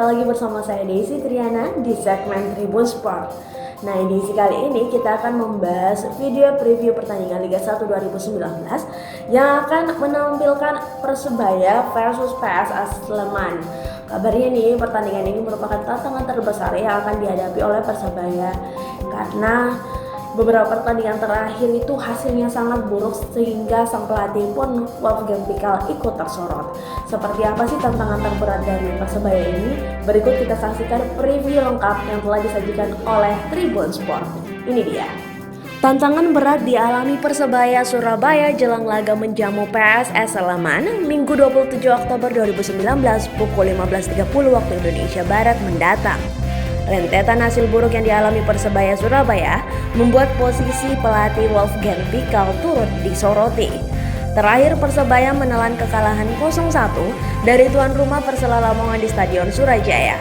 jumpa lagi bersama saya Desi Triana di segmen Tribun Sport. Nah, edisi kali ini kita akan membahas video preview pertandingan Liga 1 2019 yang akan menampilkan Persebaya versus PSS Sleman. Kabarnya nih, pertandingan ini merupakan tantangan terbesar yang akan dihadapi oleh Persebaya karena beberapa pertandingan terakhir itu hasilnya sangat buruk sehingga sang pelatih pun Wolfgang Pickal ikut tersorot. Seperti apa sih tantangan terberat dari Persebaya ini? Berikut kita saksikan preview lengkap yang telah disajikan oleh Tribun Sport. Ini dia. Tantangan berat dialami Persebaya Surabaya jelang laga menjamu PSS Sleman Minggu 27 Oktober 2019 pukul 15.30 waktu Indonesia Barat mendatang. Rentetan hasil buruk yang dialami Persebaya Surabaya membuat posisi pelatih Wolfgang Pickal turut disoroti. Terakhir Persebaya menelan kekalahan 0-1 dari tuan rumah Persela Lamongan di Stadion Surajaya.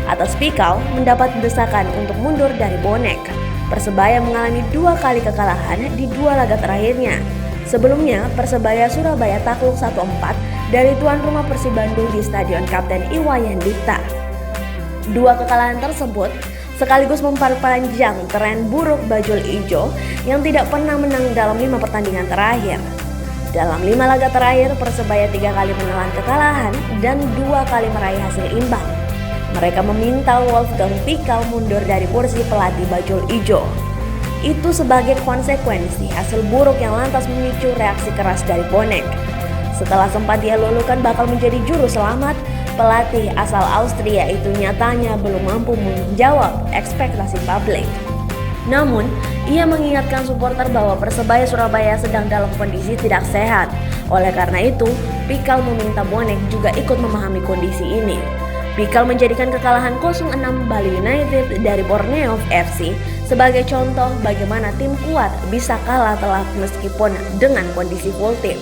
Atas Pickal mendapat desakan untuk mundur dari bonek. Persebaya mengalami 2 kali kekalahan di 2 laga terakhirnya. Sebelumnya Persebaya Surabaya takluk 1-4 dari tuan rumah Persib Bandung di Stadion Kapten Iwayan Dipta. 2 kekalahan tersebut sekaligus memperpanjang tren buruk Bajul Ijo yang tidak pernah menang dalam 5 pertandingan terakhir. Dalam 5 laga terakhir Persebaya 3 kali menelan kekalahan dan 2 kali meraih hasil imbang. Mereka meminta Wolfgang Pickal mundur dari kursi pelatih Bajul Ijo. Itu sebagai konsekuensi hasil buruk yang lantas memicu reaksi keras dari bonek. Setelah sempat dia lulukan bakal menjadi juru selamat, pelatih asal Austria itu nyatanya belum mampu menjawab ekspektasi publik. Namun, ia mengingatkan supporter bahwa Persebaya Surabaya sedang dalam kondisi tidak sehat. Oleh karena itu, Pickal meminta bonek juga ikut memahami kondisi ini. Pickal menjadikan kekalahan 0-6 Bali United dari Borneo FC sebagai contoh bagaimana tim kuat bisa kalah telak meskipun dengan kondisi full tim.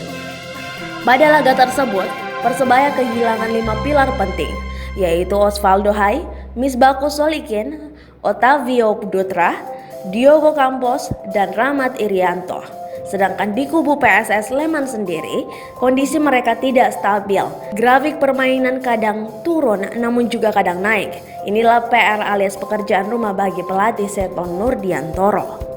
Pada laga tersebut, Persebaya kehilangan 5 pilar penting, yaitu Osvaldo Hai, Misbakus Solikin, Otavio Dutra, Diogo Campos, dan Rahmat Irianto. Sedangkan di kubu PSS Sleman sendiri, kondisi mereka tidak stabil. Grafik permainan kadang turun namun juga kadang naik. Inilah PR alias pekerjaan rumah bagi pelatih Seton Nurdiantoro.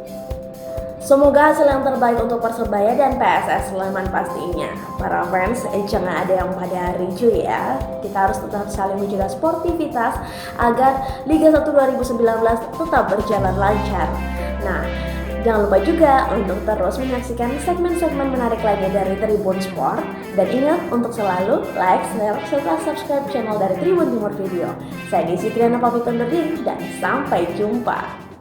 Semoga hasil yang terbaik untuk Persebaya dan PSS Sleman pastinya. Para fans, jangan ada yang pada ricu ya. Kita harus tetap saling menjaga sportivitas agar Liga 1 2019 tetap berjalan lancar. Nah, jangan lupa juga untuk terus menyaksikan segmen-segmen menarik lainnya dari Tribun Sport. Dan ingat untuk selalu like, share, serta subscribe channel dari Tribun Timur Video. Saya Desi Triana pamit undur diri dan sampai jumpa.